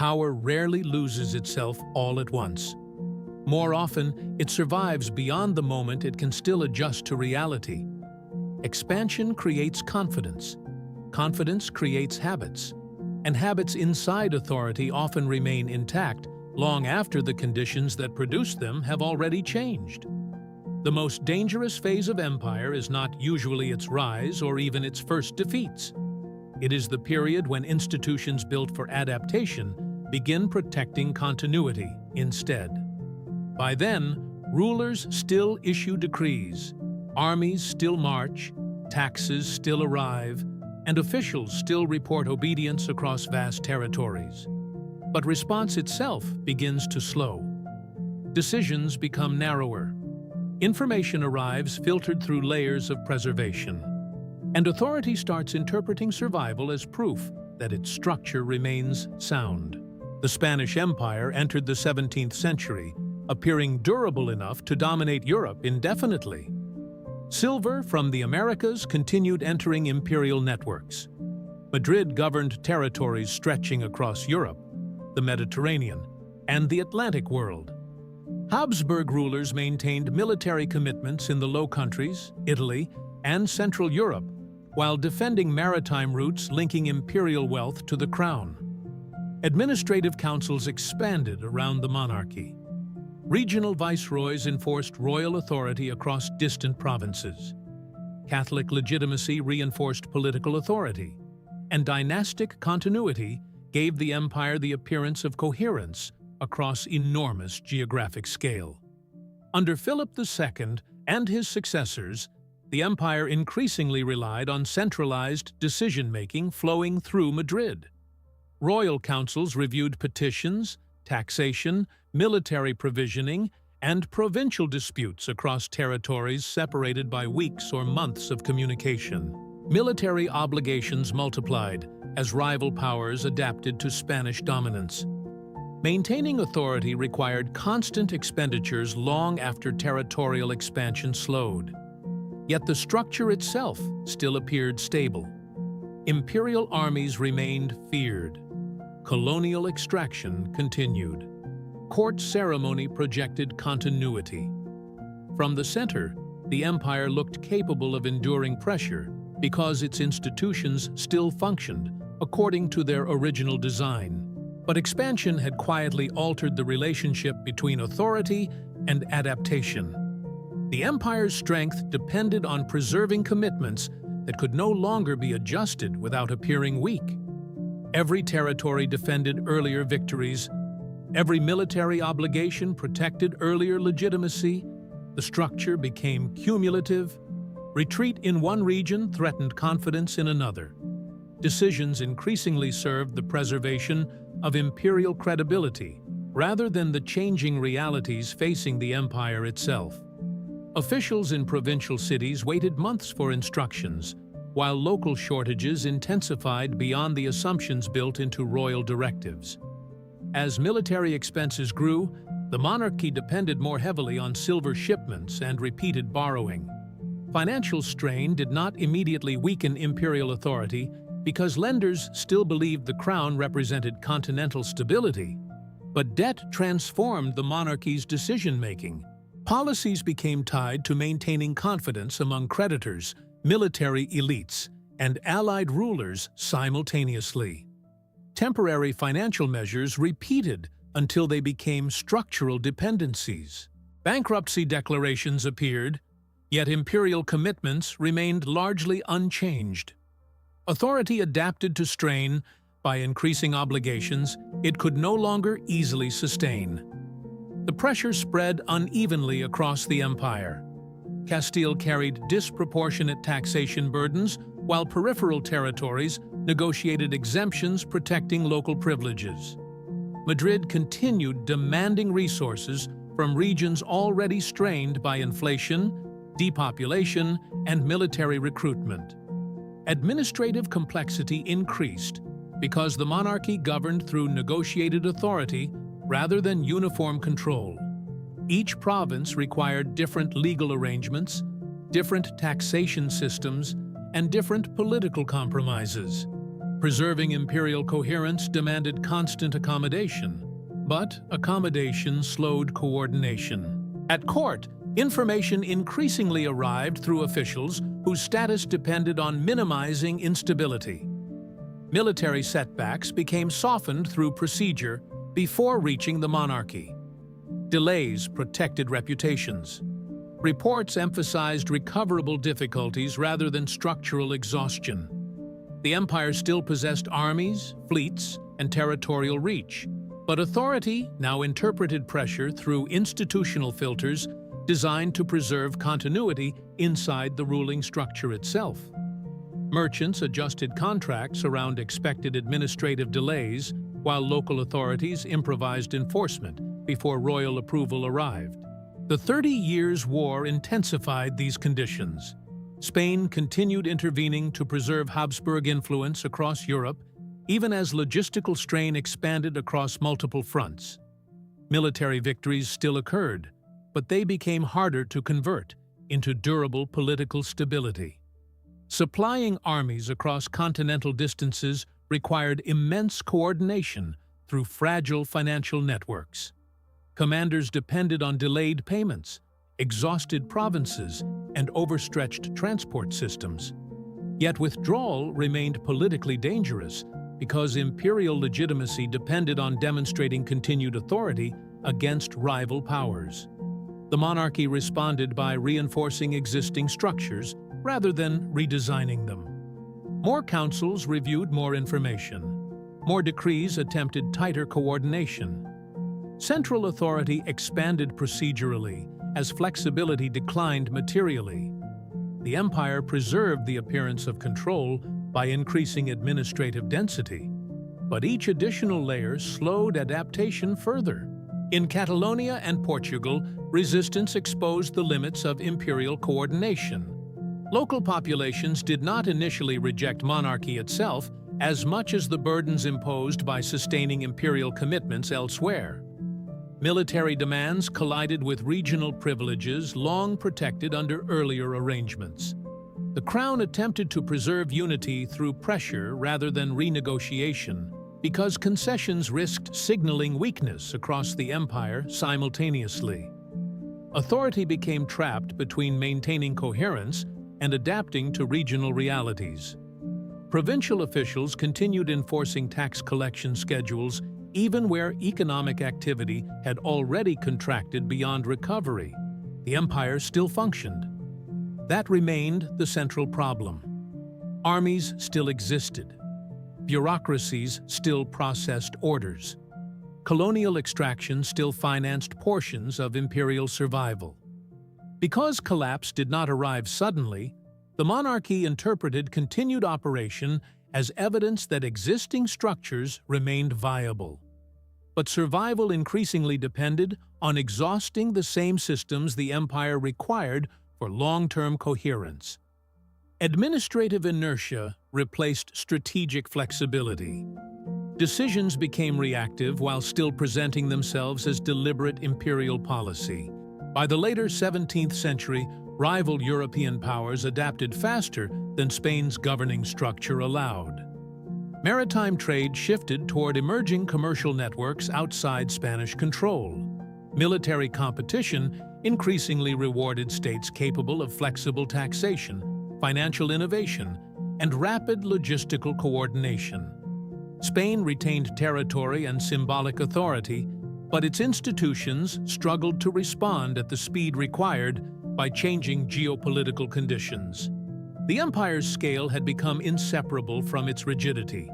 power rarely loses itself all at once. More often, it survives beyond the moment it can still adjust to reality. Expansion creates confidence. Confidence creates habits. And habits inside authority often remain intact long after the conditions that produce them have already changed. The most dangerous phase of empire is not usually its rise or even its first defeats. It is the period when institutions built for adaptation begin protecting continuity instead. By then, rulers still issue decrees, armies still march, taxes still arrive, and officials still report obedience across vast territories. But response itself begins to slow. Decisions become narrower. Information arrives filtered through layers of preservation. And authority starts interpreting survival as proof that its structure remains sound. The Spanish Empire entered the 17th century, appearing durable enough to dominate Europe indefinitely. Silver from the Americas continued entering imperial networks. Madrid governed territories stretching across Europe, the Mediterranean, and the Atlantic world. Habsburg rulers maintained military commitments in the Low Countries, Italy, and Central Europe, while defending maritime routes linking imperial wealth to the crown. Administrative councils expanded around the monarchy. Regional viceroys enforced royal authority across distant provinces. Catholic legitimacy reinforced political authority, and dynastic continuity gave the empire the appearance of coherence across enormous geographic scale. Under Philip II and his successors, the empire increasingly relied on centralized decision-making flowing through Madrid. Royal councils reviewed petitions, taxation, military provisioning, and provincial disputes across territories separated by weeks or months of communication. Military obligations multiplied as rival powers adapted to Spanish dominance. Maintaining authority required constant expenditures long after territorial expansion slowed. Yet the structure itself still appeared stable. Imperial armies remained feared. Colonial extraction continued. Court ceremony projected continuity. From the center, the empire looked capable of enduring pressure because its institutions still functioned according to their original design. But expansion had quietly altered the relationship between authority and adaptation. The empire's strength depended on preserving commitments that could no longer be adjusted without appearing weak. Every territory defended earlier victories. Every military obligation protected earlier legitimacy. The structure became cumulative. Retreat in one region threatened confidence in another. Decisions increasingly served the preservation of imperial credibility rather than the changing realities facing the empire itself. Officials in provincial cities waited months for instructions, while local shortages intensified beyond the assumptions built into royal directives. As military expenses grew, the monarchy depended more heavily on silver shipments and repeated borrowing. Financial strain did not immediately weaken imperial authority because lenders still believed the crown represented continental stability. But debt transformed the monarchy's decision-making. Policies became tied to maintaining confidence among creditors, military elites, and allied rulers simultaneously. Temporary financial measures repeated until they became structural dependencies. Bankruptcy declarations appeared, yet imperial commitments remained largely unchanged. Authority adapted to strain by increasing obligations it could no longer easily sustain. The pressure spread unevenly across the empire. Castile carried disproportionate taxation burdens, while peripheral territories negotiated exemptions protecting local privileges. Madrid continued demanding resources from regions already strained by inflation, depopulation, and military recruitment. Administrative complexity increased because the monarchy governed through negotiated authority rather than uniform control. Each province required different legal arrangements, different taxation systems, and different political compromises. Preserving imperial coherence demanded constant accommodation, but accommodation slowed coordination. At court, information increasingly arrived through officials whose status depended on minimizing instability. Military setbacks became softened through procedure before reaching the monarchy. Delays protected reputations. Reports emphasized recoverable difficulties rather than structural exhaustion. The empire still possessed armies, fleets, and territorial reach, but authority now interpreted pressure through institutional filters designed to preserve continuity inside the ruling structure itself. Merchants adjusted contracts around expected administrative delays, while local authorities improvised enforcement before royal approval arrived. The 30 Years' War intensified these conditions. Spain continued intervening to preserve Habsburg influence across Europe, even as logistical strain expanded across multiple fronts. Military victories still occurred, but they became harder to convert into durable political stability. Supplying armies across continental distances required immense coordination through fragile financial networks. Commanders depended on delayed payments, exhausted provinces, and overstretched transport systems. Yet withdrawal remained politically dangerous because imperial legitimacy depended on demonstrating continued authority against rival powers. The monarchy responded by reinforcing existing structures rather than redesigning them. More councils reviewed more information. More decrees attempted tighter coordination. Central authority expanded procedurally as flexibility declined materially. The empire preserved the appearance of control by increasing administrative density, but each additional layer slowed adaptation further. In Catalonia and Portugal, resistance exposed the limits of imperial coordination. Local populations did not initially reject monarchy itself as much as the burdens imposed by sustaining imperial commitments elsewhere. Military demands collided with regional privileges long protected under earlier arrangements. The crown attempted to preserve unity through pressure rather than renegotiation, because concessions risked signaling weakness across the empire simultaneously. Authority became trapped between maintaining coherence and adapting to regional realities. Provincial officials continued enforcing tax collection schedules even where economic activity had already contracted beyond recovery. The empire still functioned. That remained the central problem. Armies still existed. Bureaucracies still processed orders. Colonial extraction still financed portions of imperial survival. Because collapse did not arrive suddenly, the monarchy interpreted continued operation as evidence that existing structures remained viable. But survival increasingly depended on exhausting the same systems the empire required for long-term coherence. Administrative inertia replaced strategic flexibility. Decisions became reactive while still presenting themselves as deliberate imperial policy. By the later 17th century, rival European powers adapted faster than Spain's governing structure allowed. Maritime trade shifted toward emerging commercial networks outside Spanish control. Military competition increasingly rewarded states capable of flexible taxation, financial innovation, and rapid logistical coordination. Spain retained territory and symbolic authority, but its institutions struggled to respond at the speed required by changing geopolitical conditions. The empire's scale had become inseparable from its rigidity.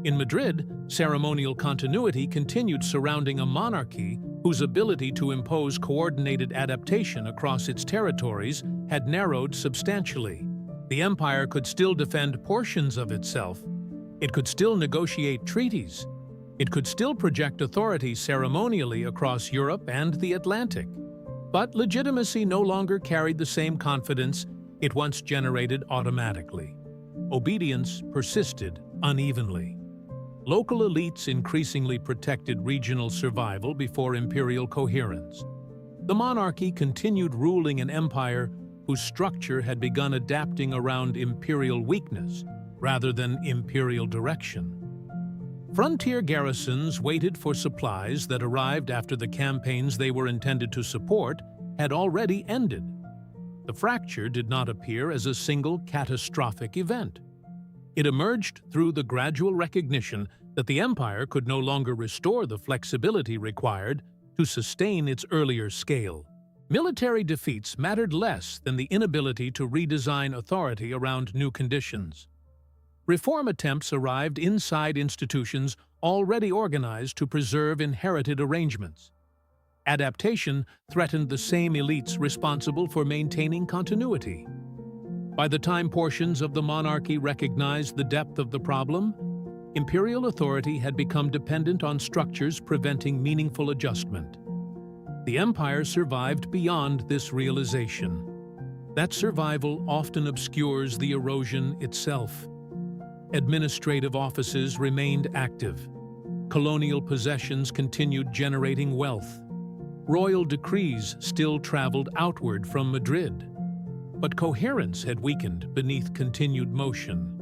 In Madrid, ceremonial continuity continued surrounding a monarchy whose ability to impose coordinated adaptation across its territories had narrowed substantially. The empire could still defend portions of itself. It could still negotiate treaties. It could still project authority ceremonially across Europe and the Atlantic. But legitimacy no longer carried the same confidence it once generated automatically. Obedience persisted unevenly. Local elites increasingly protected regional survival before imperial coherence. The monarchy continued ruling an empire whose structure had begun adapting around imperial weakness, rather than imperial direction. Frontier garrisons waited for supplies that arrived after the campaigns they were intended to support had already ended. The fracture did not appear as a single catastrophic event. It emerged through the gradual recognition that the empire could no longer restore the flexibility required to sustain its earlier scale. Military defeats mattered less than the inability to redesign authority around new conditions. Reform attempts arrived inside institutions already organized to preserve inherited arrangements. Adaptation threatened the same elites responsible for maintaining continuity. By the time portions of the monarchy recognized the depth of the problem, imperial authority had become dependent on structures preventing meaningful adjustment. The empire survived beyond this realization. That survival often obscures the erosion itself. Administrative offices remained active. Colonial possessions continued generating wealth. Royal decrees still traveled outward from Madrid. But coherence had weakened beneath continued motion.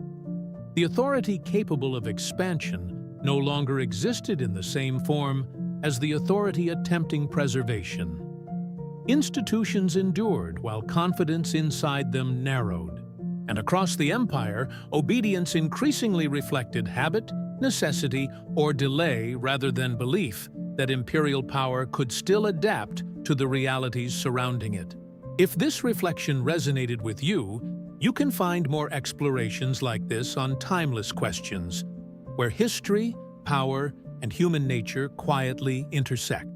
The authority capable of expansion no longer existed in the same form as the authority attempting preservation. Institutions endured while confidence inside them narrowed. And across the empire, obedience increasingly reflected habit, necessity, or delay rather than belief that imperial power could still adapt to the realities surrounding it. If this reflection resonated with you, you can find more explorations like this on Timeless Questions, where history, power, and human nature quietly intersect.